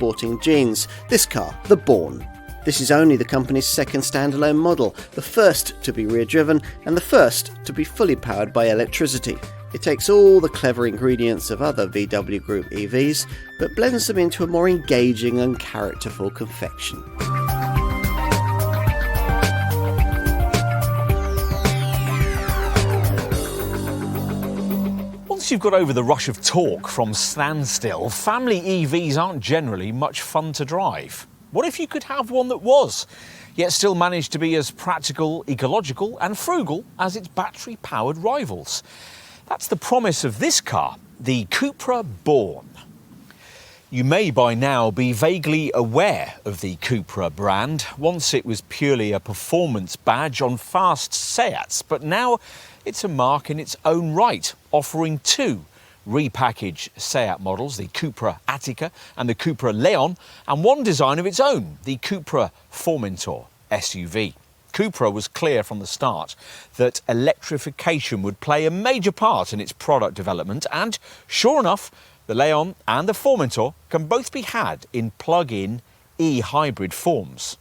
sporting genes. This car, the Born. This is only the company's second standalone model, the first to be rear-driven and the first to be fully powered by electricity. It takes all the clever ingredients of other VW Group EVs, but blends them into a more engaging and characterful confection. Once you've got over the rush of torque from standstill, family EVs aren't generally much fun to drive. What if you could have one that was, yet still managed to be as practical, ecological and frugal as its battery-powered rivals? That's the promise of this car, the CUPRA Born. You may by now be vaguely aware of the CUPRA brand. Once it was purely a performance badge on fast Seats, but now it's a marque in its own right, offering two repackaged Seat models, the CUPRA Ateca and the CUPRA Leon, and one design of its own, the CUPRA Formentor SUV. CUPRA was clear from the start that electrification would play a major part in its product development, and sure enough, the Leon and the Formentor can both be had in plug-in e-hybrid forms.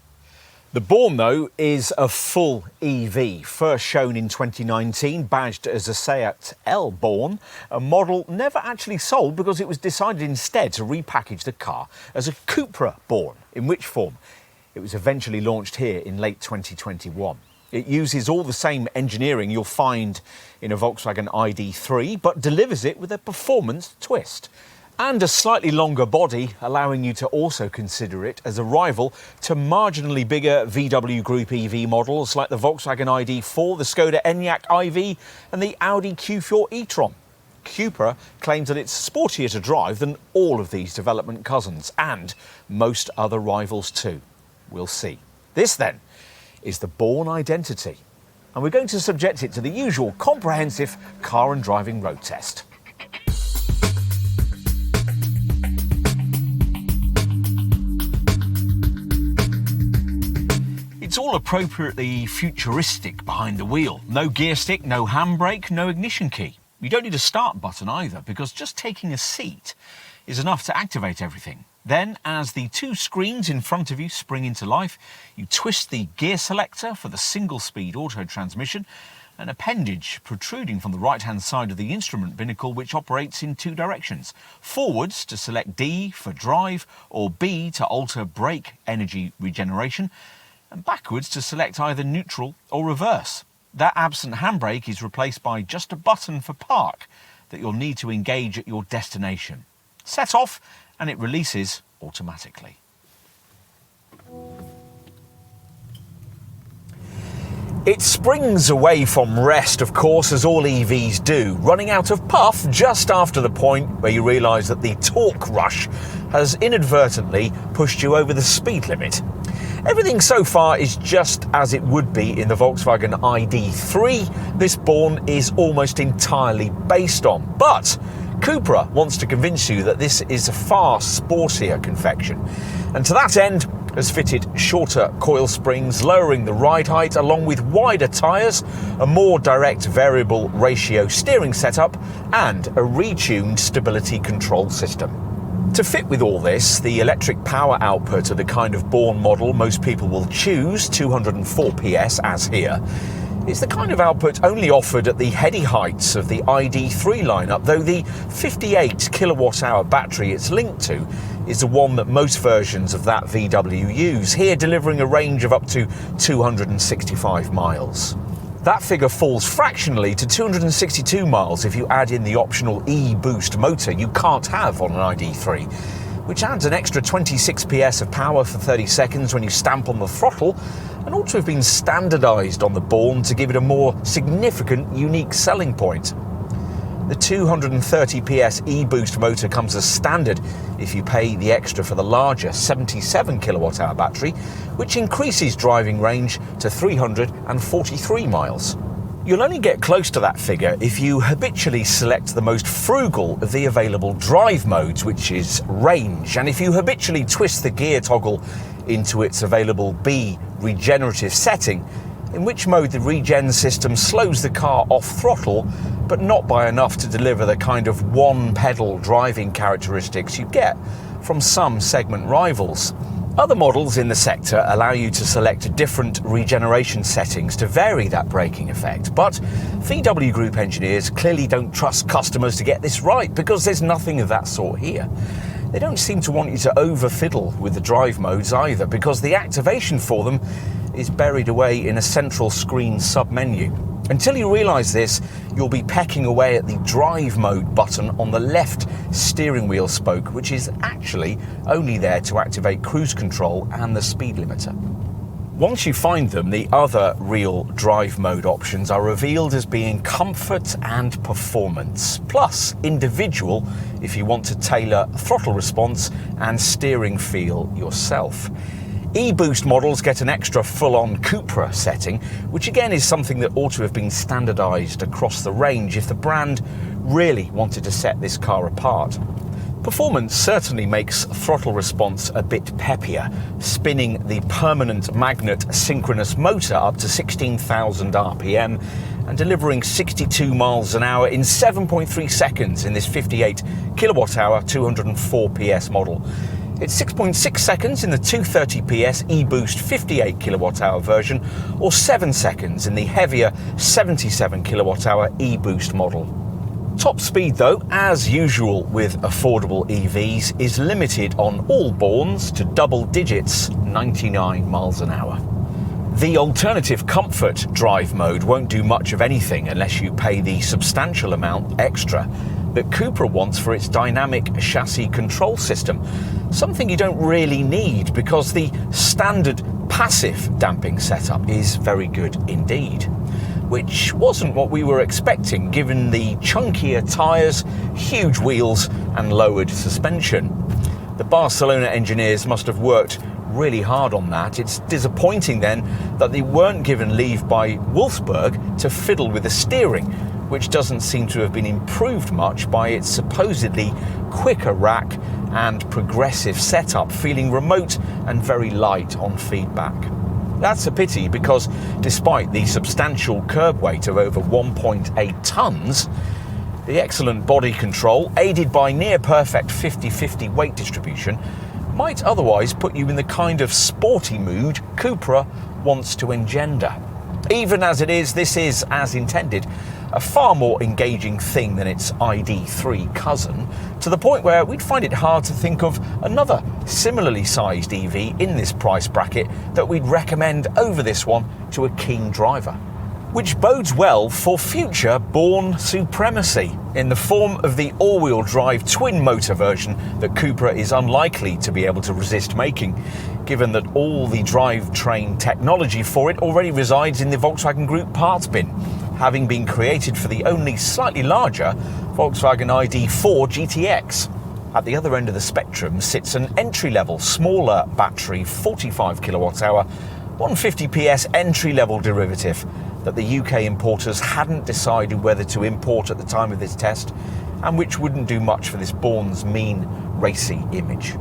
The Born, though, is a full EV, first shown in 2019, badged as a Seat L Born, a model never actually sold because it was decided instead to repackage the car as a CUPRA Born, in which form it was eventually launched here in late 2021. It uses all the same engineering you'll find in a Volkswagen ID.3, but delivers it with a performance twist. And a slightly longer body, allowing you to also consider it as a rival to marginally bigger VW Group EV models like the Volkswagen ID.4, the Skoda Enyaq IV and the Audi Q4 e-tron. CUPRA claims that it's sportier to drive than all of these development cousins, and most other rivals too. We'll see. This, then, is the Born identity, and we're going to subject it to the usual comprehensive car and driving road test. It's all appropriately futuristic behind the wheel. No gear stick, no handbrake, no ignition key. You don't need a start button either, because just taking a seat is enough to activate everything. Then, as the two screens in front of you spring into life, you twist the gear selector for the single-speed auto transmission, an appendage protruding from the right-hand side of the instrument binnacle which operates in two directions. Forwards to select D for drive, or B to alter brake energy regeneration, and backwards to select either neutral or reverse. That absent handbrake is replaced by just a button for park that you'll need to engage at your destination. Set off, and it releases automatically. It springs away from rest, of course, as all EVs do, running out of puff just after the point where you realise that the torque rush has inadvertently pushed you over the speed limit. Everything so far is just as it would be in the Volkswagen ID.3. This Born is almost entirely based on, but CUPRA wants to convince you that this is a far sportier confection, and to that end has fitted shorter coil springs, lowering the ride height, along with wider tyres, a more direct variable ratio steering setup, and a retuned stability control system. To fit with all this, the electric power output of the kind of Born model most people will choose, 204 PS as here, is the kind of output only offered at the heady heights of the ID.3 lineup, though the 58 kilowatt-hour battery it's linked to is the one that most versions of that VW use, here delivering a range of up to 265 miles. That figure falls fractionally to 262 miles if you add in the optional e-boost motor you can't have on an ID.3, which adds an extra 26 PS of power for 30 seconds when you stamp on the throttle, and ought to have been standardised on the Born to give it a more significant, unique selling point. The 230 PS e-boost motor comes as standard if you pay the extra for the larger 77 kilowatt-hour battery, which increases driving range to 343 miles. You'll only get close to that figure if you habitually select the most frugal of the available drive modes, which is range, and if you habitually twist the gear toggle into its available B regenerative setting, in which mode the regen system slows the car off throttle, but not by enough to deliver the kind of one-pedal driving characteristics you get from some segment rivals. Other models in the sector allow you to select different regeneration settings to vary that braking effect, but VW Group engineers clearly don't trust customers to get this right, because there's nothing of that sort here. They don't seem to want you to over-fiddle with the drive modes either, because the activation for them is buried away in a central screen sub-menu. Until you realise this, you'll be pecking away at the drive mode button on the left steering wheel spoke, which is actually only there to activate cruise control and the speed limiter. Once you find them, the other real drive mode options are revealed as being comfort and performance, plus individual if you want to tailor throttle response and steering feel yourself. E-Boost models get an extra full-on CUPRA setting, which again is something that ought to have been standardised across the range if the brand really wanted to set this car apart. Performance certainly makes throttle response a bit peppier, spinning the permanent magnet synchronous motor up to 16,000 RPM and delivering 62 miles an hour in 7.3 seconds in this 58 kilowatt-hour 204 PS model. It's 6.6 seconds in the 230 PS E-Boost 58 kilowatt-hour version, or 7 seconds in the heavier 77 kilowatt-hour E-Boost model. Top speed though, as usual with affordable EVs, is limited on all Borns to double digits, 99 miles an hour. The alternative comfort drive mode won't do much of anything unless you pay the substantial amount extra that CUPRA wants for its dynamic chassis control system, something you don't really need because the standard passive damping setup is very good indeed, which wasn't what we were expecting given the chunkier tyres, huge wheels and lowered suspension. The Barcelona engineers must have worked really hard on that. It's disappointing then that they weren't given leave by Wolfsburg to fiddle with the steering, which doesn't seem to have been improved much by its supposedly quicker rack and progressive setup, feeling remote and very light on feedback. That's a pity because despite the substantial curb weight of over 1.8 tonnes, the excellent body control, aided by near-perfect 50-50 weight distribution, might otherwise put you in the kind of sporty mood CUPRA wants to engender. Even as it is, this is, as intended, a far more engaging thing than its ID.3 cousin, to the point where we'd find it hard to think of another similarly sized EV in this price bracket that we'd recommend over this one to a keen driver. Which bodes well for future Born supremacy in the form of the all-wheel drive twin-motor version that CUPRA is unlikely to be able to resist making, given that all the drivetrain technology for it already resides in the Volkswagen Group parts bin, having been created for the only slightly larger Volkswagen ID.4 GTX. At the other end of the spectrum sits an entry-level, smaller battery 45 kilowatt-hour, 150 PS entry-level derivative that the UK importers hadn't decided whether to import at the time of this test, and which wouldn't do much for this Born's mean, racy image.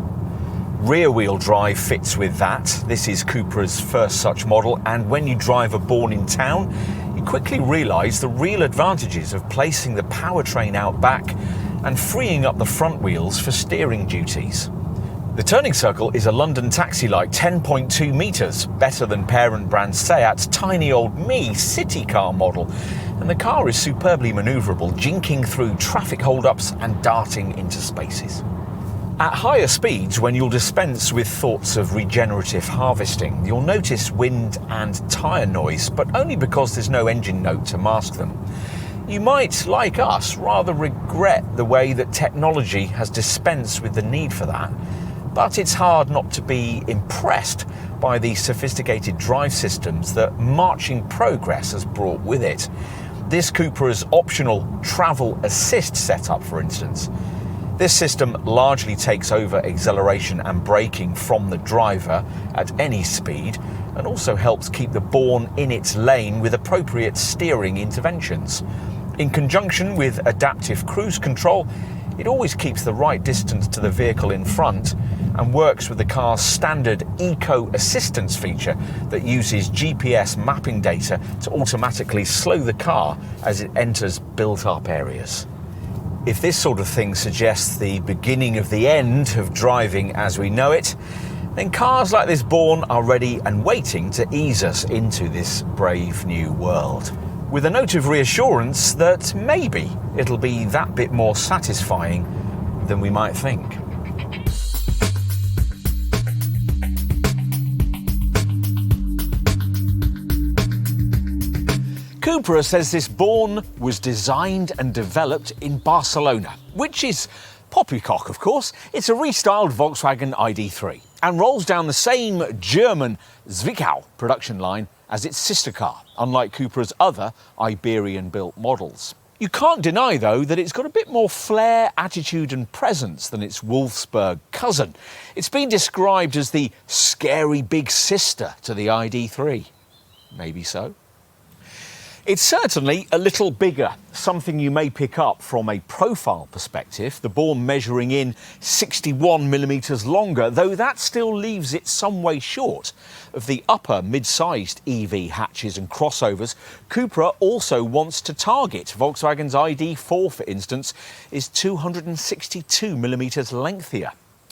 Rear-wheel drive fits with that. This is CUPRA's first such model, and when you drive a Born in town, you quickly realise the real advantages of placing the powertrain out back and freeing up the front wheels for steering duties. The turning circle is a London taxi-like 10.2 metres, better than parent brand Seat's tiny old me city car model, and the car is superbly manoeuvrable, jinking through traffic hold-ups and darting into spaces. At higher speeds, when you'll dispense with thoughts of regenerative harvesting, you'll notice wind and tyre noise, but only because there's no engine note to mask them. You might, like us, rather regret the way that technology has dispensed with the need for that, but it's hard not to be impressed by the sophisticated drive systems that marching progress has brought with it. This CUPRA's optional travel assist setup, for instance. This system largely takes over acceleration and braking from the driver at any speed, and also helps keep the Born in its lane with appropriate steering interventions. In conjunction with adaptive cruise control, it always keeps the right distance to the vehicle in front and works with the car's standard Eco Assistance feature that uses GPS mapping data to automatically slow the car as it enters built-up areas. If this sort of thing suggests the beginning of the end of driving as we know it, then cars like this Born are ready and waiting to ease us into this brave new world. With a note of reassurance that maybe it'll be that bit more satisfying than we might think. CUPRA says this Born was designed and developed in Barcelona, which is poppycock, of course. It's a restyled Volkswagen ID.3 and rolls down the same German Zwickau production line as its sister car, unlike CUPRA's other Iberian-built models. You can't deny, though, that it's got a bit more flair, attitude and presence than its Wolfsburg cousin. It's been described as the scary big sister to the ID.3. Maybe so. It's certainly a little bigger, something you may pick up from a profile perspective, the Born measuring in 61mm longer, though that still leaves it some way short of the upper mid-sized EV hatches and crossovers CUPRA also wants to target. Volkswagen's ID.4, for instance, is 262mm lengthier.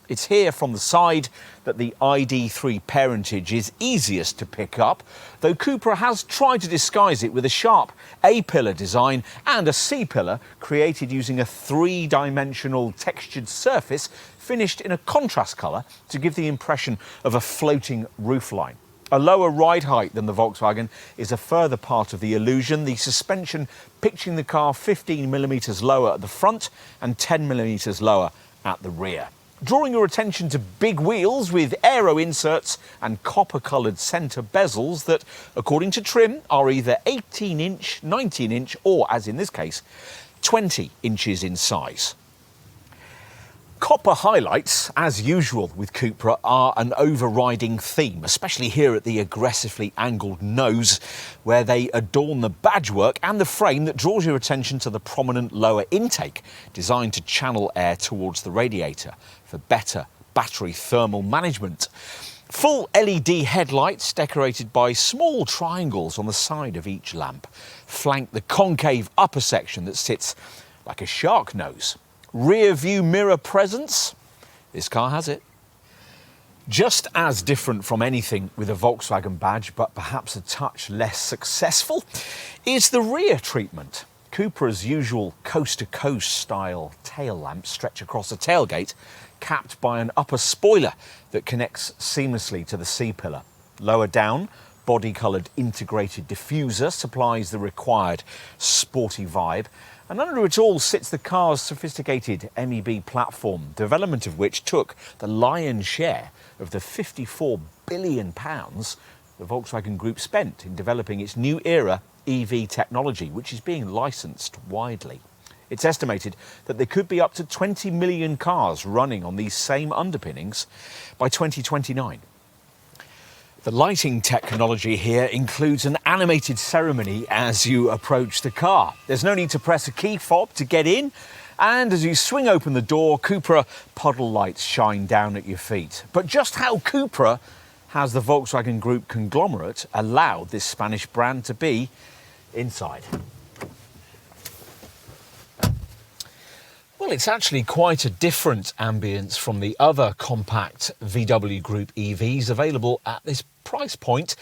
It's here from the side that the ID.3 parentage is easiest to pick up, though CUPRA has tried to disguise it with a sharp A-pillar design and a C-pillar created using a three-dimensional textured surface finished in a contrast colour to give the impression of a floating roofline. A lower ride height than the Volkswagen is a further part of the illusion, the suspension pitching the car 15mm lower at the front and 10mm lower at the rear. Drawing your attention to big wheels with aero inserts and copper-coloured centre bezels that, according to trim, are either 18-inch, 19-inch or, as in this case, 20 inches in size. Copper highlights, as usual with CUPRA, are an overriding theme, especially here at the aggressively angled nose, where they adorn the badgework and the frame that draws your attention to the prominent lower intake, designed to channel air towards the radiator for better battery thermal management. Full LED headlights, decorated by small triangles on the side of each lamp, flank the concave upper section that sits like a shark nose. Rear view mirror presence, this car has it. Just as different from anything with a Volkswagen badge, but perhaps a touch less successful, is the rear treatment. CUPRA's usual coast-to-coast style tail lamps stretch across the tailgate, capped by an upper spoiler that connects seamlessly to the C-pillar. Lower down, body-coloured integrated diffuser supplies the required sporty vibe, and under it all sits the car's sophisticated MEB platform, development of which took the lion's share of the £54 billion the Volkswagen Group spent in developing its new era EV technology, which is being licensed widely. It's estimated that there could be up to 20 million cars running on these same underpinnings by 2029. The lighting technology here includes an animated ceremony as you approach the car. There's no need to press a key fob to get in, and as you swing open the door, CUPRA puddle lights shine down at your feet. But just how CUPRA has the Volkswagen Group conglomerate allowed this Spanish brand to be inside? Well, it's actually quite a different ambience from the other compact VW Group EVs available at this price point,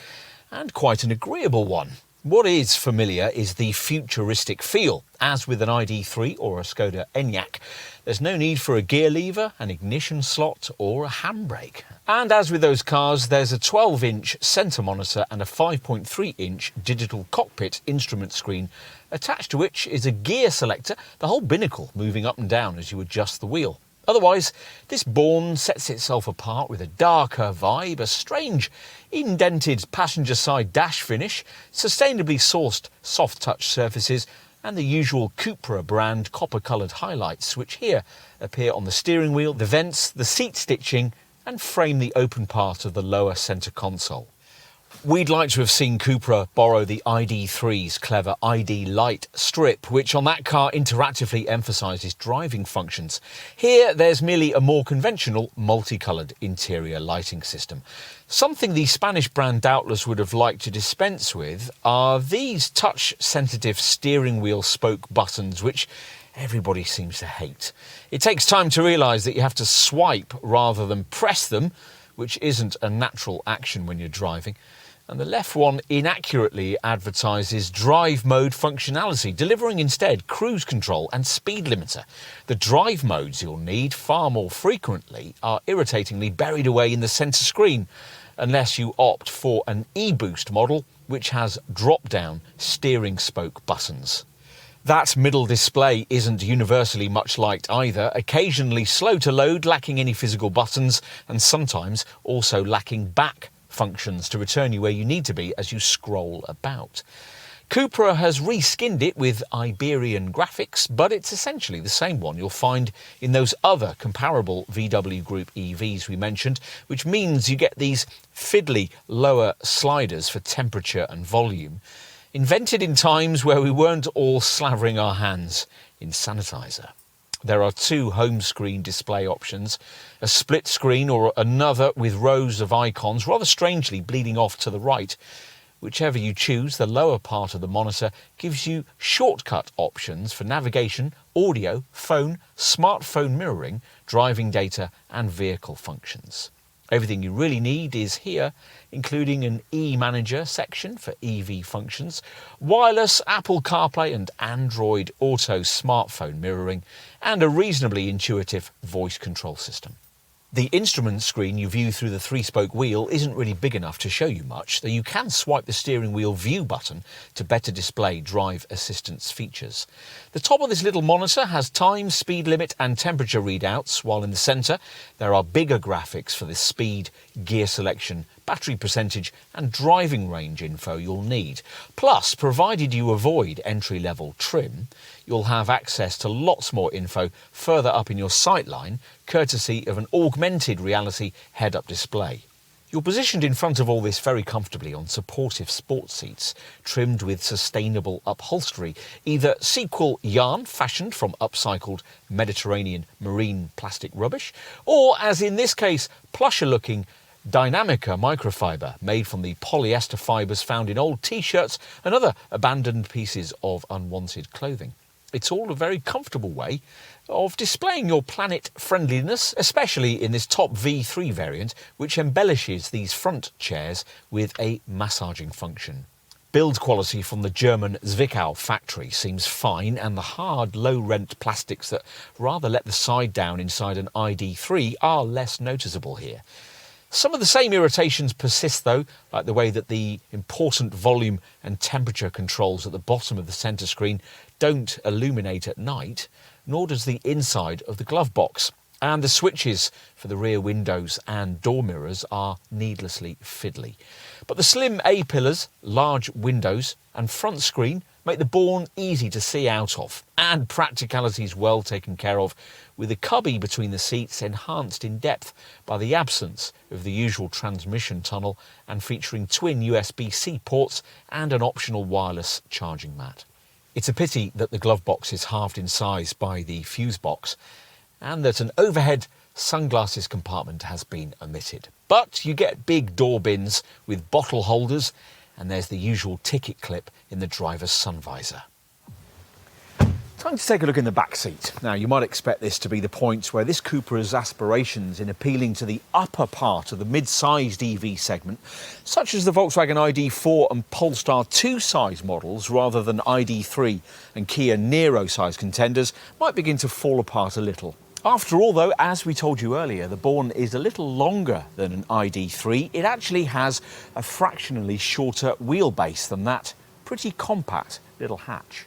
and quite an agreeable one. What is familiar is the futuristic feel. As with an ID.3 or a Skoda Enyaq, there's no need for a gear lever, an ignition slot or a handbrake. And as with those cars, there's a 12-inch centre monitor and a 5.3-inch digital cockpit instrument screen, attached to which is a gear selector, the whole binnacle moving up and down as you adjust the wheel. Otherwise, this Born sets itself apart with a darker vibe, a strange indented passenger side dash finish, sustainably sourced soft touch surfaces, and the usual CUPRA brand copper-coloured highlights, which here appear on the steering wheel, the vents, the seat stitching, and frame the open part of the lower centre console. We'd like to have seen CUPRA borrow the ID.3's clever ID Light strip, which on that car interactively emphasises driving functions. Here, there's merely a more conventional, multicoloured interior lighting system. Something the Spanish brand doubtless would have liked to dispense with are these touch-sensitive steering wheel spoke buttons, which everybody seems to hate. It takes time to realise that you have to swipe rather than press them, which isn't a natural action when you're driving. And the left one inaccurately advertises drive mode functionality, delivering instead cruise control and speed limiter. The drive modes you'll need far more frequently are irritatingly buried away in the centre screen, unless you opt for an e-boost model, which has drop-down steering spoke buttons. That middle display isn't universally much liked either, occasionally slow to load, lacking any physical buttons, and sometimes also lacking back functions to return you where you need to be as you scroll about. CUPRA has reskinned it with Iberian graphics, but it's essentially the same one you'll find in those other comparable VW Group EVs we mentioned, which means you get these fiddly lower sliders for temperature and volume, invented in times where we weren't all slavering our hands in sanitizer. There are two home screen display options, a split screen or another with rows of icons, rather strangely bleeding off to the right. Whichever you choose, the lower part of the monitor gives you shortcut options for navigation, audio, phone, smartphone mirroring, driving data and vehicle functions. Everything you really need is here, including an e-manager section for EV functions, wireless Apple CarPlay and Android Auto smartphone mirroring, and a reasonably intuitive voice control system. The instrument screen you view through the three-spoke wheel isn't really big enough to show you much, though you can swipe the steering wheel view button to better display drive assistance features. The top of this little monitor has time, speed limit and temperature readouts, while in the centre there are bigger graphics for the speed, gear selection, battery percentage and driving range info you'll need. Plus, provided you avoid entry-level trim, you'll have access to lots more info further up in your sightline, courtesy of an augmented reality head-up display. You're positioned in front of all this very comfortably on supportive sports seats, trimmed with sustainable upholstery, either sequel yarn fashioned from upcycled Mediterranean marine plastic rubbish, or, as in this case, plusher-looking Dynamica microfiber made from the polyester fibres found in old t-shirts and other abandoned pieces of unwanted clothing. It's all a very comfortable way of displaying your planet friendliness, especially in this top V3 variant, which embellishes these front chairs with a massaging function. Build quality from the German Zwickau factory seems fine, and the hard, low-rent plastics that rather let the side down inside an ID.3 are less noticeable here. Some of the same irritations persist though, like the way that the important volume and temperature controls at the bottom of the centre screen don't illuminate at night, nor does the inside of the glove box. And the switches for the rear windows and door mirrors are needlessly fiddly. But the slim A-pillars, large windows and front screen make the Born easy to see out of, and practicality is well taken care of, with the cubby between the seats enhanced in depth by the absence of the usual transmission tunnel and featuring twin USB-C ports and an optional wireless charging mat. It's a pity that the glove box is halved in size by the fuse box, and that an overhead sunglasses compartment has been omitted. But you get big door bins with bottle holders, and there's the usual ticket clip in the driver's sun visor. Time to take a look in the back seat. Now, you might expect this to be the point where this Cupra's aspirations in appealing to the upper part of the mid-sized EV segment, such as the Volkswagen ID.4 and Polestar 2 size models rather than ID.3 and Kia Niro size contenders, might begin to fall apart a little. After all though, as we told you earlier, the Born is a little longer than an ID.3. It actually has a fractionally shorter wheelbase than that pretty compact little hatch.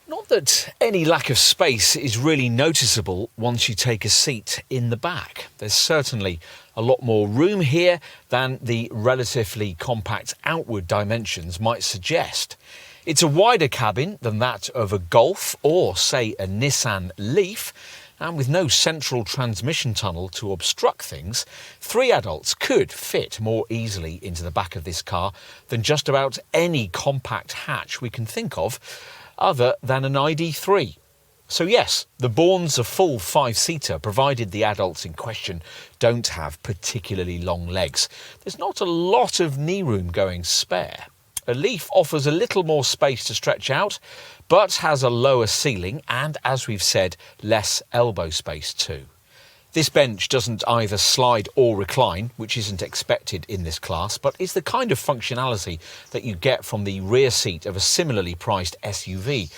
Not that any lack of space is really noticeable once you take a seat in the back. There's certainly a lot more room here than the relatively compact outward dimensions might suggest. It's a wider cabin than that of a Golf or, say, a Nissan Leaf, and with no central transmission tunnel to obstruct things, 3 adults could fit more easily into the back of this car than just about any compact hatch we can think of, other than an ID.3. So yes, the Born's a full 5-seater, provided the adults in question don't have particularly long legs. There's not a lot of knee room going spare. A Leaf offers a little more space to stretch out, but has a lower ceiling and, as we've said, less elbow space too. This bench doesn't either slide or recline, which isn't expected in this class, but is the kind of functionality that you get from the rear seat of a similarly priced SUV.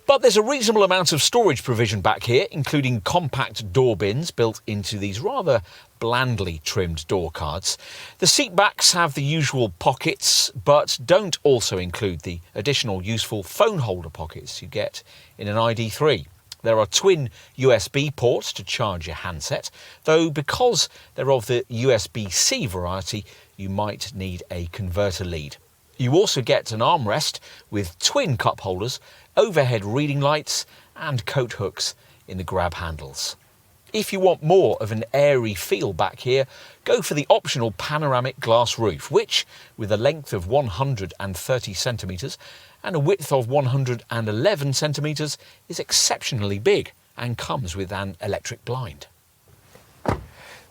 But there's a reasonable amount of storage provision back here, including compact door bins built into these rather blandly trimmed door cards. The seat backs have the usual pockets, but don't also include the additional useful phone holder pockets you get in an ID.3. There are twin USB ports to charge your handset, though because they're of the USB-C variety, you might need a converter lead. You also get an armrest with twin cup holders, overhead reading lights and coat hooks in the grab handles. If you want more of an airy feel back here, go for the optional panoramic glass roof, which, with a length of 130 centimetres and a width of 111 centimetres, is exceptionally big and comes with an electric blind.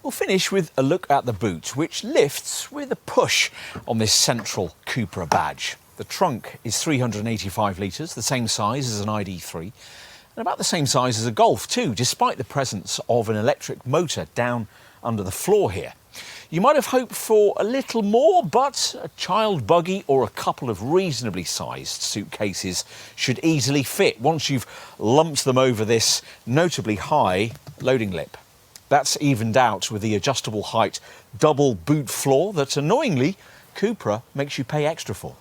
We'll finish with a look at the boot, which lifts with a push on this central CUPRA badge. The trunk is 385 litres, the same size as an ID.3, and about the same size as a Golf too, despite the presence of an electric motor down under the floor here. You might have hoped for a little more, but a child buggy or a couple of reasonably sized suitcases should easily fit once you've lumped them over this notably high loading lip. That's evened out with the adjustable height double boot floor that, annoyingly, CUPRA makes you pay extra for.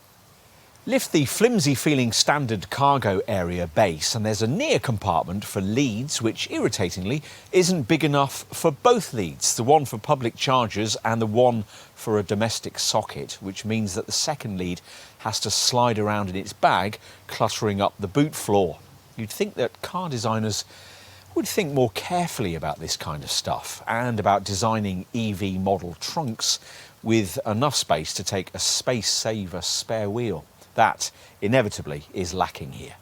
Lift the flimsy-feeling standard cargo area base and there's a near compartment for leads, which, irritatingly, isn't big enough for both leads, the one for public chargers and the one for a domestic socket, which means that the second lead has to slide around in its bag, cluttering up the boot floor. You'd think that car designers would think more carefully about this kind of stuff and about designing EV model trunks with enough space to take a space-saver spare wheel. That, inevitably, is lacking here.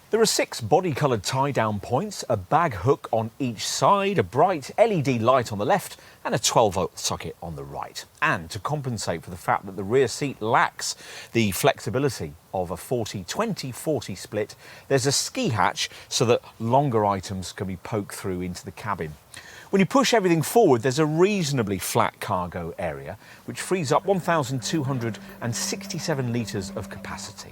There are 6 body-coloured tie-down points, a bag hook on each side, a bright LED light on the left and a 12-volt socket on the right. And to compensate for the fact that the rear seat lacks the flexibility of a 40-20-40 split, there's a ski hatch so that longer items can be poked through into the cabin. When you push everything forward, there's a reasonably flat cargo area, which frees up 1,267 litres of capacity.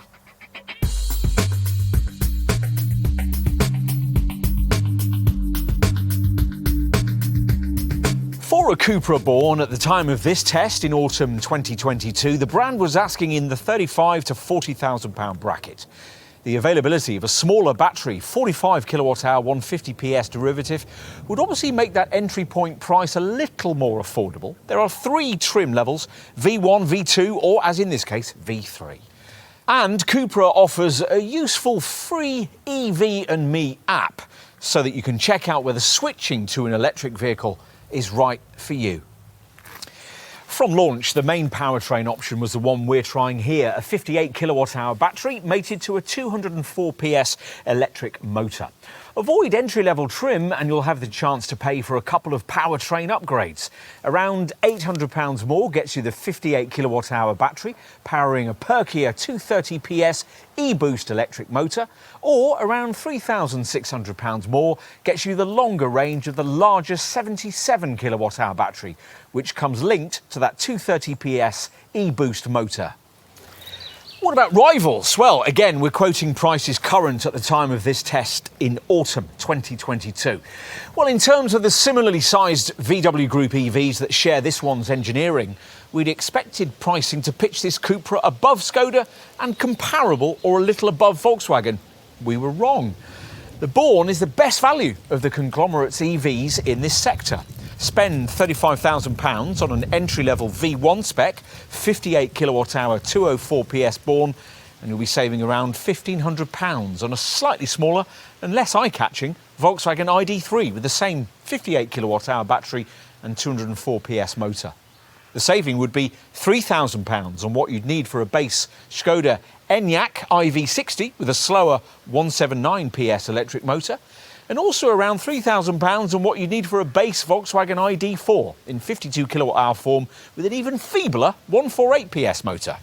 For a CUPRA born at the time of this test in autumn 2022, the brand was asking in the £35,000 to £40,000 bracket. The availability of a smaller battery, 45 kWh 150 PS derivative, would obviously make that entry point price a little more affordable. There are 3 trim levels, V1, V2 or, as in this case, V3. And CUPRA offers a useful free EV and Me app so that you can check out whether switching to an electric vehicle is right for you. From launch, the main powertrain option was the one we're trying here, a 58 kWh battery mated to a 204 PS electric motor. Avoid entry-level trim and you'll have the chance to pay for a couple of powertrain upgrades. Around £800 more gets you the 58 kWh battery, powering a perkier 230 PS e-boost electric motor, or around £3,600 more gets you the longer range of the larger 77 kWh battery, which comes linked to that 230 PS e-boost motor. What about rivals? Well, again, we're quoting prices current at the time of this test in autumn 2022. Well, in terms of the similarly sized VW Group EVs that share this one's engineering, we'd expected pricing to pitch this CUPRA above Skoda and comparable or a little above Volkswagen. We were wrong. The Born is the best value of the conglomerate's EVs in this sector. Spend £35,000 on an entry-level V1 spec, 58 kWh 204 PS Born, and you'll be saving around £1,500 on a slightly smaller and less eye-catching Volkswagen ID.3 with the same 58 kWh battery and 204 PS motor. The saving would be £3,000 on what you'd need for a base Skoda Enyaq IV60 with a slower 179 PS electric motor, and also around £3,000 on what you need for a base Volkswagen ID.4 in 52 kWh form with an even feebler 148 PS motor.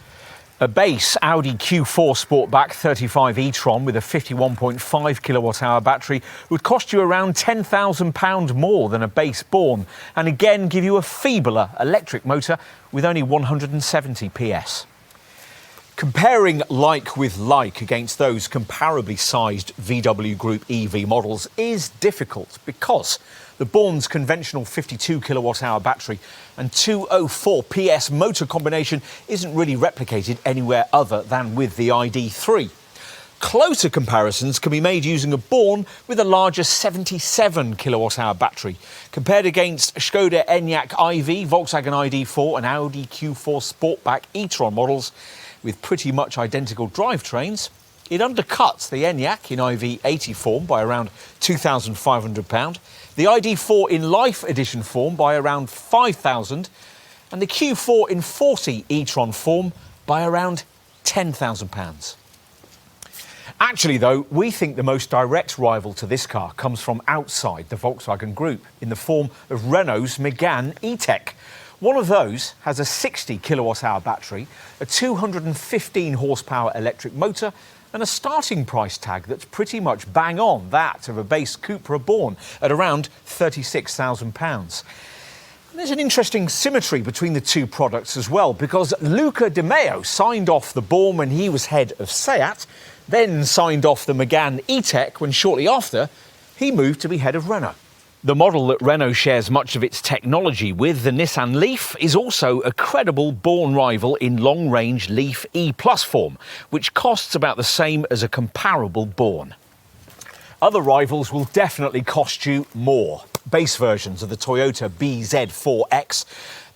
A base Audi Q4 Sportback 35 e-tron with a 51.5 kilowatt-hour battery would cost you around £10,000 more than a base Born, and again give you a feebler electric motor with only 170 PS. Comparing like with like against those comparably sized VW Group EV models is difficult because the Born's conventional 52 kilowatt-hour battery and 204 PS motor combination isn't really replicated anywhere other than with the ID.3. Closer comparisons can be made using a Born with a larger 77 kilowatt-hour battery. Compared against Skoda Enyaq IV, Volkswagen ID.4 and Audi Q4 Sportback e-tron models with pretty much identical drivetrains, it undercuts the Enyaq in IV80 form by around £2,500, the ID.4 in Life Edition form by around £5,000, and the Q4 in 40 e-tron form by around £10,000. Actually, though, we think the most direct rival to this car comes from outside the Volkswagen Group in the form of Renault's Megane E-Tech. One of those has a 60 kilowatt-hour battery, a 215 horsepower electric motor, and a starting price tag that's pretty much bang on that of a base CUPRA Born at around £36,000. There's an interesting symmetry between the two products as well, because Luca Di Meo signed off the Born when he was head of SEAT, then signed off the Megane E-Tech when shortly after he moved to be head of Renault. The model that Renault shares much of its technology with, the Nissan Leaf, is also a credible Born rival in long-range Leaf E+ form, which costs about the same as a comparable Born. Other rivals will definitely cost you more. Base versions of the Toyota BZ4X,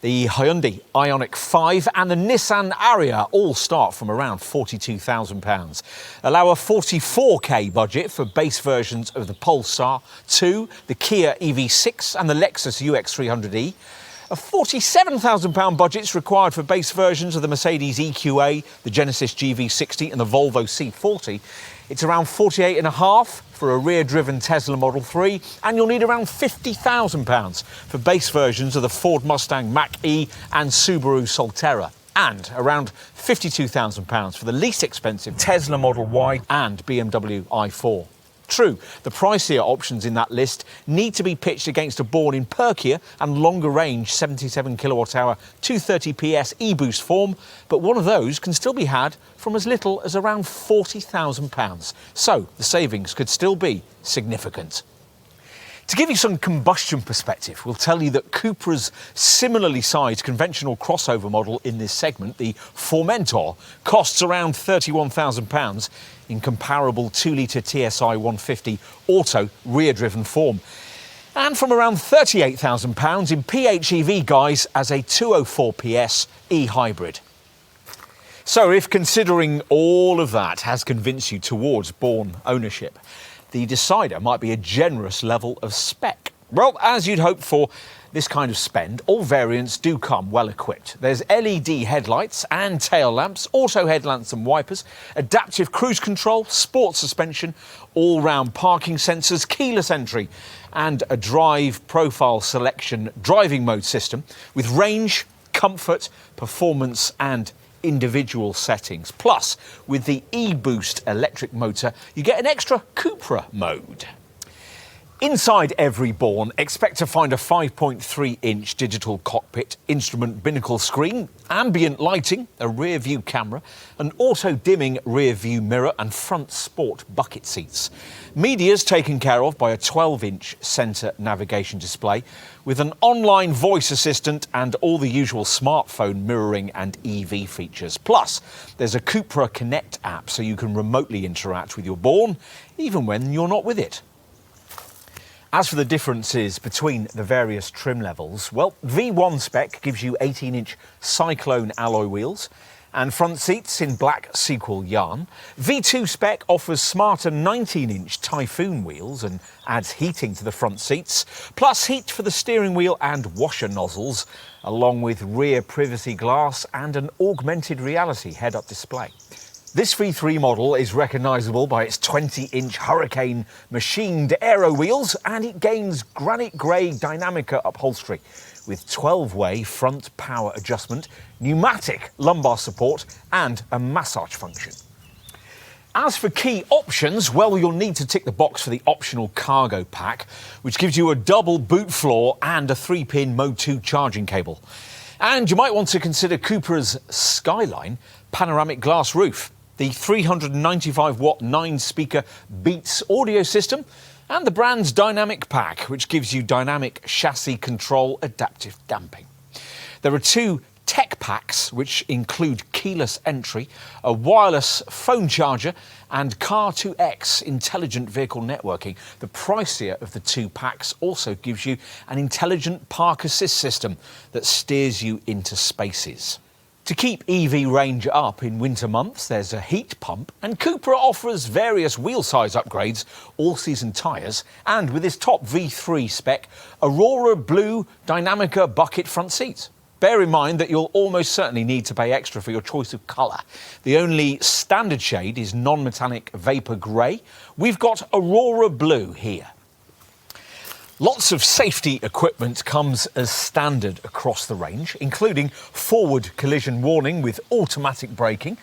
the Hyundai Ioniq 5 and the Nissan Ariya all start from around £42,000. Allow a 44k budget for base versions of the Polestar 2, the Kia EV6 and the Lexus UX300e. A £47,000 budget's required for base versions of the Mercedes EQA, the Genesis GV60 and the Volvo C40. It's around £48,500 for a rear-driven Tesla Model 3, and you'll need around £50,000 for base versions of the Ford Mustang Mach-E and Subaru Solterra, and around £52,000 for the least expensive Tesla Model Y and BMW i4. True, the pricier options in that list need to be pitched against a Born in perkier and longer range 77 kilowatt-hour 230 PS e-boost form, but one of those can still be had from as little as around £40,000. So the savings could still be significant. To give you some combustion perspective, we'll tell you that Cupra's similarly sized conventional crossover model in this segment, the Formentor, costs around £31,000 in comparable 2-litre TSI 150 auto rear-driven form, and from around £38,000 in PHEV guise as a 204 PS e-hybrid. So if considering all of that has convinced you towards Born ownership, the decider might be a generous level of spec. Well, as you'd hope for this kind of spend, all variants do come well equipped. There's LED headlights and tail lamps, auto headlamps and wipers, adaptive cruise control, sport suspension, all-round parking sensors, keyless entry, and a drive profile selection driving mode system with range, comfort, performance and individual settings. Plus, with the e-boost electric motor, you get an extra CUPRA mode. Inside every Born, expect to find a 5.3-inch digital cockpit, instrument binnacle screen, ambient lighting, a rear-view camera, an auto-dimming rear-view mirror and front sport bucket seats. Media's taken care of by a 12-inch centre navigation display with an online voice assistant and all the usual smartphone mirroring and EV features. Plus, there's a CUPRA Connect app so you can remotely interact with your Born, even when you're not with it. As for the differences between the various trim levels, well, V1 spec gives you 18-inch Cyclone alloy wheels and front seats in black sequel yarn. V2 spec offers smarter 19-inch Typhoon wheels and adds heating to the front seats, plus heat for the steering wheel and washer nozzles, along with rear privacy glass and an augmented reality head-up display. This V3 model is recognisable by its 20-inch Hurricane machined aero wheels, and it gains granite grey Dynamica upholstery with 12-way front power adjustment, pneumatic lumbar support and a massage function. As for key options, well, you'll need to tick the box for the optional cargo pack, which gives you a double boot floor and a 3-pin Mode 2 charging cable. And you might want to consider Cupra's Skyline panoramic glass roof, the 395-watt 9-speaker Beats audio system, and the brand's Dynamic Pack, which gives you dynamic chassis control adaptive damping. There are 2 tech packs, which include keyless entry, a wireless phone charger and Car2X intelligent vehicle networking. The pricier of the 2 packs also gives you an intelligent park assist system that steers you into spaces. To keep EV range up in winter months, there's a heat pump, and CUPRA offers various wheel size upgrades, all-season tyres, and with its top V3 spec, Aurora Blue Dynamica bucket front seats. Bear in mind that you'll almost certainly need to pay extra for your choice of colour. The only standard shade is non-metallic Vapor Grey. We've got Aurora Blue here. Lots of safety equipment comes as standard across the range, including forward collision warning with automatic braking,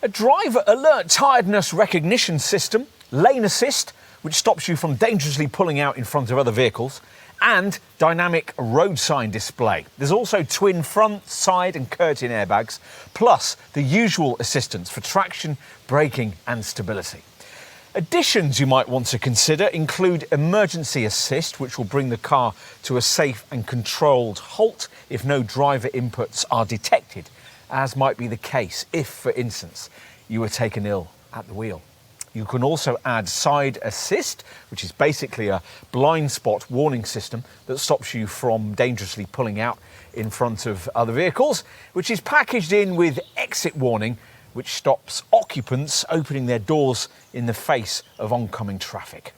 a driver alert tiredness recognition system, lane assist, which stops you from dangerously pulling out in front of other vehicles, and dynamic road sign display. There's also twin front, side and curtain airbags, plus the usual assistance for traction, braking and stability. Additions you might want to consider include emergency assist, which will bring the car to a safe and controlled halt if no driver inputs are detected, as might be the case if, for instance, you were taken ill at the wheel. You can also add side assist, which is basically a blind spot warning system that stops you from dangerously pulling out in front of other vehicles, which is packaged in with exit warning, which stops occupants opening their doors in the face of oncoming traffic.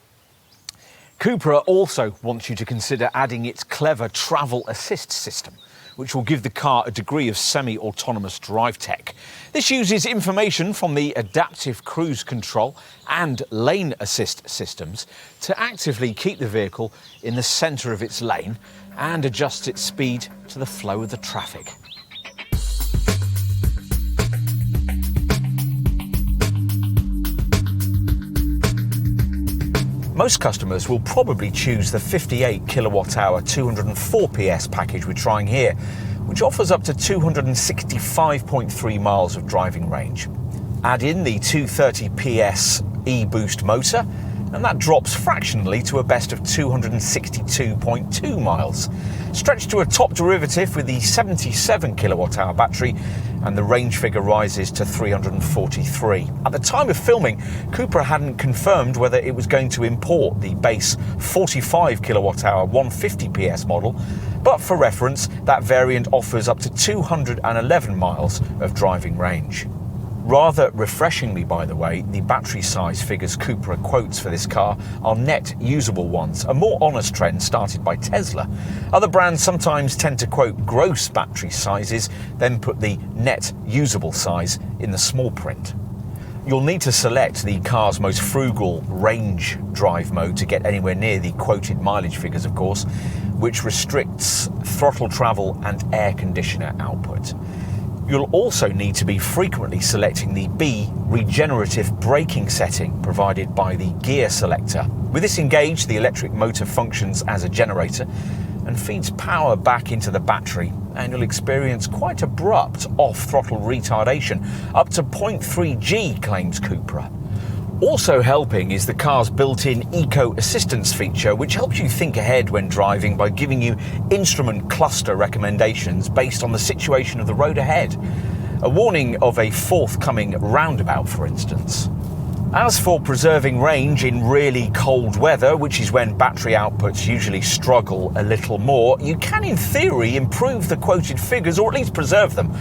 CUPRA also wants you to consider adding its clever travel assist system, which will give the car a degree of semi-autonomous drive tech. This uses information from the adaptive cruise control and lane assist systems to actively keep the vehicle in the centre of its lane and adjust its speed to the flow of the traffic. Most customers will probably choose the 58 kilowatt-hour 204 PS package we're trying here, which offers up to 265.3 miles of driving range. Add in the 230 PS e-boost motor, and that drops fractionally to a best of 262.2 miles. Stretch to a top derivative with the 77 kilowatt-hour battery, and the range figure rises to 343. At the time of filming, CUPRA hadn't confirmed whether it was going to import the base 45 kilowatt-hour 150 PS model, but for reference, that variant offers up to 211 miles of driving range. Rather refreshingly, by the way, the battery size figures CUPRA quotes for this car are net usable ones, a more honest trend started by Tesla. Other brands sometimes tend to quote gross battery sizes, then put the net usable size in the small print. You'll need to select the car's most frugal range drive mode to get anywhere near the quoted mileage figures, of course, which restricts throttle travel and air conditioner output. You'll also need to be frequently selecting the B regenerative braking setting provided by the gear selector. With this engaged, the electric motor functions as a generator and feeds power back into the battery, and you'll experience quite abrupt off-throttle retardation, up to 0.3 G, claims CUPRA. Also helping is the car's built-in Eco Assistance feature, which helps you think ahead when driving by giving you instrument cluster recommendations based on the situation of the road ahead. A warning of a forthcoming roundabout, for instance. As for preserving range in really cold weather, which is when battery outputs usually struggle a little more, you can in theory improve the quoted figures, or at least preserve them,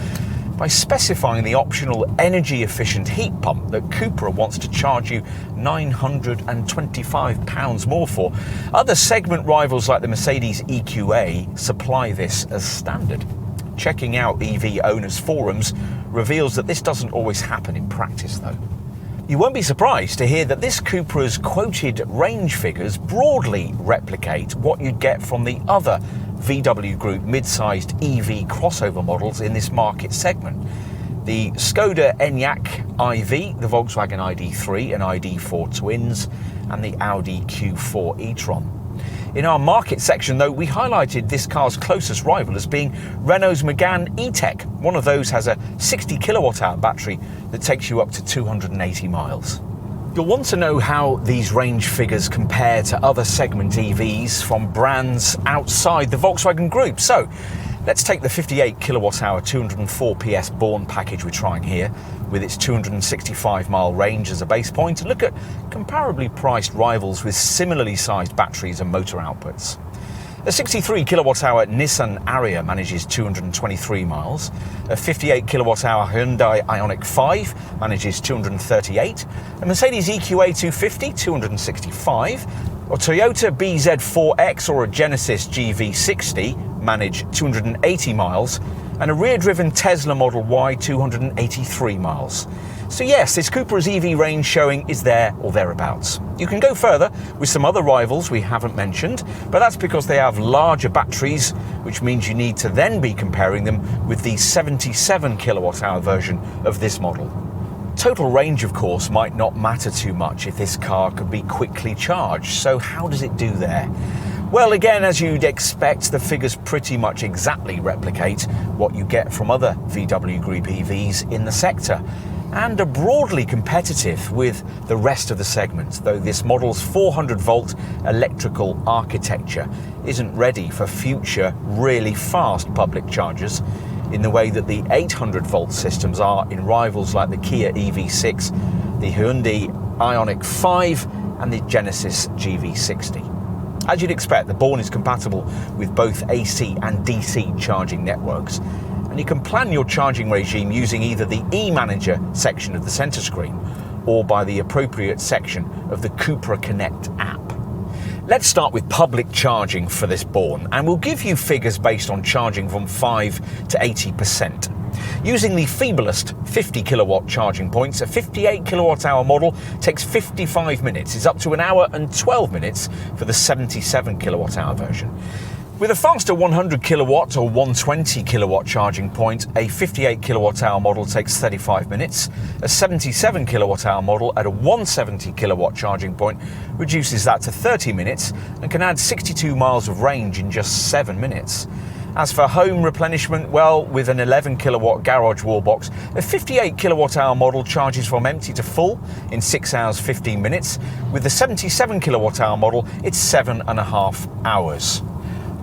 by specifying the optional energy-efficient heat pump that CUPRA wants to charge you £925 more for. Other segment rivals like the Mercedes EQA supply this as standard. Checking out EV owners' forums reveals that this doesn't always happen in practice though. You won't be surprised to hear that this Cupra's quoted range figures broadly replicate what you'd get from the other VW Group mid-sized EV crossover models in this market segment. The Skoda Enyaq IV, the Volkswagen ID.3 and ID.4 twins, and the Audi Q4 e-tron. In our market section though, we highlighted this car's closest rival as being Renault's Megane E-Tech. One of those has a 60 kilowatt-hour battery that takes you up to 280 miles. You'll want to know how these range figures compare to other segment EVs from brands outside the Volkswagen Group. So let's take the 58 kilowatt-hour 204 PS Born package we're trying here, with its 265 mile range as a base point, and look at comparably priced rivals with similarly sized batteries and motor outputs. A 63 kilowatt-hour Nissan Ariya manages 223 miles, a 58 kilowatt-hour Hyundai Ioniq 5 manages 238, a Mercedes EQA 250 265, a Toyota BZ4X or a Genesis GV60 manage 280 miles, and a rear-driven Tesla Model Y 283 miles. So yes, this Cupra's EV range showing is there or thereabouts. You can go further with some other rivals we haven't mentioned, but that's because they have larger batteries, which means you need to then be comparing them with the 77 kilowatt-hour version of this model. Total range, of course, might not matter too much if this car could be quickly charged. So how does it do there? Well, again, as you'd expect, the figures pretty much exactly replicate what you get from other VW Group EVs in the sector, and are broadly competitive with the rest of the segment, though this model's 400-volt electrical architecture isn't ready for future really fast public chargers in the way that the 800-volt systems are in rivals like the Kia EV6, the Hyundai Ioniq 5 and the Genesis GV60. As you'd expect, the Born is compatible with both AC and DC charging networks, and you can plan your charging regime using either the e-manager section of the centre screen or by the appropriate section of the CUPRA Connect app. Let's start with public charging for this Born, and we'll give you figures based on charging from 5 to 80%. Using the feeblest 50 kilowatt charging points, a 58 kilowatt hour model takes 55 minutes. It's up to an hour and 12 minutes for the 77 kilowatt hour version. With a faster 100 kilowatt or 120 kilowatt charging point, a 58 kilowatt hour model takes 35 minutes. A 77 kilowatt hour model at a 170 kilowatt charging point reduces that to 30 minutes and can add 62 miles of range in just 7 minutes. As for home replenishment, well, with an 11 kilowatt garage wall box, a 58 kilowatt hour model charges from empty to full in 6 hours 15 minutes. With the 77 kilowatt hour model, it's 7.5 hours.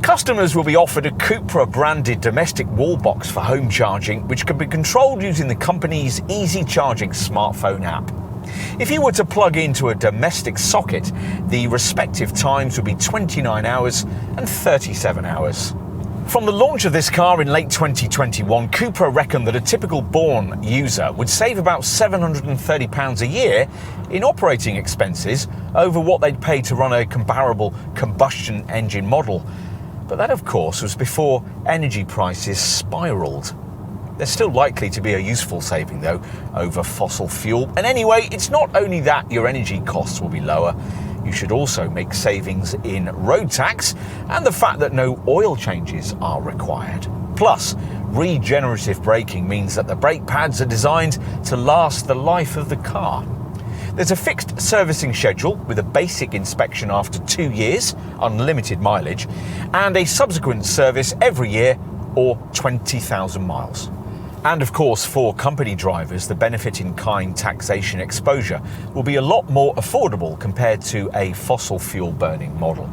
Customers will be offered a CUPRA branded domestic wall box for home charging, which can be controlled using the company's easy charging smartphone app. If you were to plug into a domestic socket, the respective times would be 29 hours and 37 hours. From the launch of this car in late 2021, CUPRA reckoned that a typical Born user would save about £730 a year in operating expenses over what they'd pay to run a comparable combustion engine model. But that, of course, was before energy prices spiralled. There's still likely to be a useful saving, though, over fossil fuel. And anyway, it's not only that your energy costs will be lower, you should also make savings in road tax and the fact that no oil changes are required. Plus, regenerative braking means that the brake pads are designed to last the life of the car. There's a fixed servicing schedule with a basic inspection after 2 years, unlimited mileage, and a subsequent service every year or 20,000 miles. And of course, for company drivers, the benefit in kind taxation exposure will be a lot more affordable compared to a fossil fuel burning model.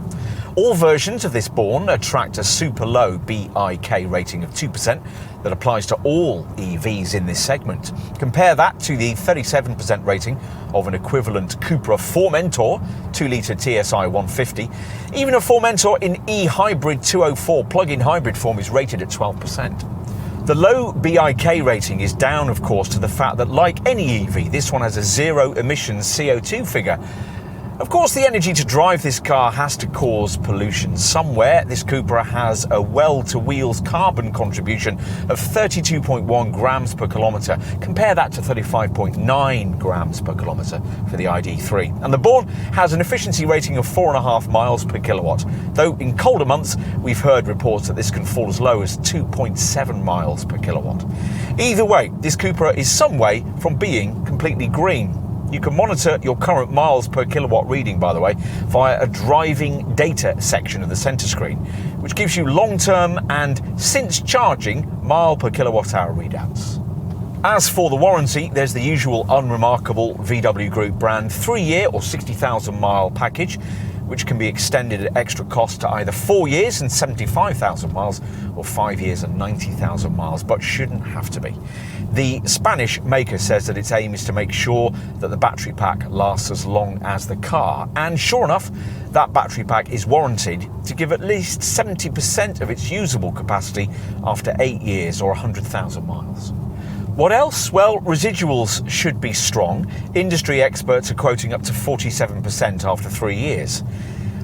All versions of this Born attract a super low BIK rating of 2% that applies to all EVs in this segment. Compare that to the 37% rating of an equivalent CUPRA Formentor 2-litre TSI 150. Even a Formentor in e-hybrid 204 plug-in hybrid form is rated at 12%. The low BIK rating is down, of course, to the fact that, like any EV, this one has a zero emissions CO2 figure. Of course, the energy to drive this car has to cause pollution somewhere. This Cupra has a well-to-wheels carbon contribution of 32.1 grams per kilometre. Compare that to 35.9 grams per kilometre for the ID.3. And the Born has an efficiency rating of 4.5 miles per kilowatt, though in colder months we've heard reports that this can fall as low as 2.7 miles per kilowatt. Either way, this Cupra is some way from being completely green. You can monitor your current miles per kilowatt reading, by the way, via a driving data section of the centre screen, which gives you long-term and since charging mile per kilowatt hour readouts. As for the warranty, there's the usual unremarkable VW Group brand 3-year or 60,000 mile package, which can be extended at extra cost to either 4 years and 75,000 miles or 5 years and 90,000 miles, but shouldn't have to be. The Spanish maker says that its aim is to make sure that the battery pack lasts as long as the car, and sure enough, that battery pack is warranted to give at least 70% of its usable capacity after 8 years or 100,000 miles. What else? Well, residuals should be strong. Industry experts are quoting up to 47% after 3 years.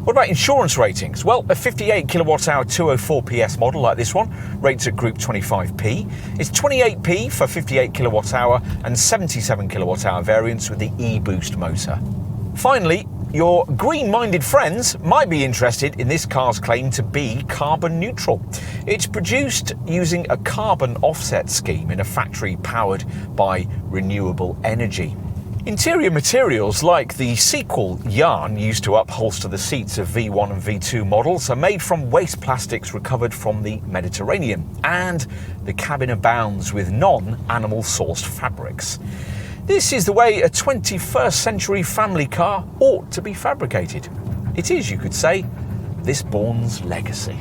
What about insurance ratings? Well, a 58 kilowatt-hour 204 PS model like this one rates at Group 25p. It's 28p for 58 kilowatt-hour and 77 kilowatt-hour variants with the e-boost motor. Finally, your green-minded friends might be interested in this car's claim to be carbon neutral. It's produced using a carbon offset scheme in a factory powered by renewable energy. Interior materials like the sequel yarn used to upholster the seats of V1 and V2 models are made from waste plastics recovered from the Mediterranean, and the cabin abounds with non-animal sourced fabrics. This is the way a 21st century family car ought to be fabricated. It is, you could say, this Born's legacy.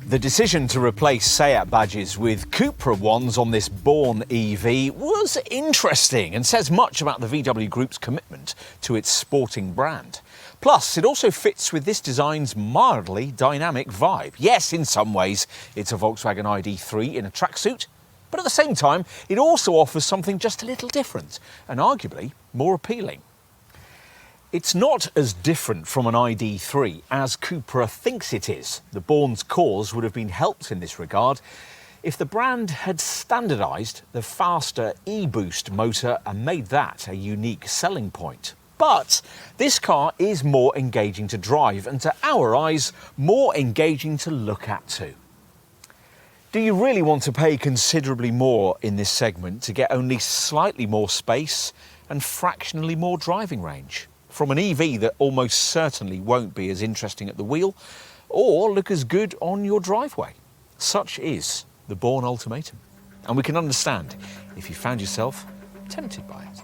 The decision to replace Seat badges with CUPRA ones on this Born EV was interesting and says much about the VW Group's commitment to its sporting brand. Plus, it also fits with this design's mildly dynamic vibe. Yes, in some ways, it's a Volkswagen ID.3 in a tracksuit, but at the same time, it also offers something just a little different and arguably more appealing. It's not as different from an ID.3 as CUPRA thinks it is. The Born's cause would have been helped in this regard if the brand had standardised the faster e-boost motor and made that a unique selling point. But this car is more engaging to drive and, to our eyes, more engaging to look at too. Do you really want to pay considerably more in this segment to get only slightly more space and fractionally more driving range from an EV that almost certainly won't be as interesting at the wheel or look as good on your driveway? Such is the Born ultimatum, and we can understand if you found yourself tempted by it.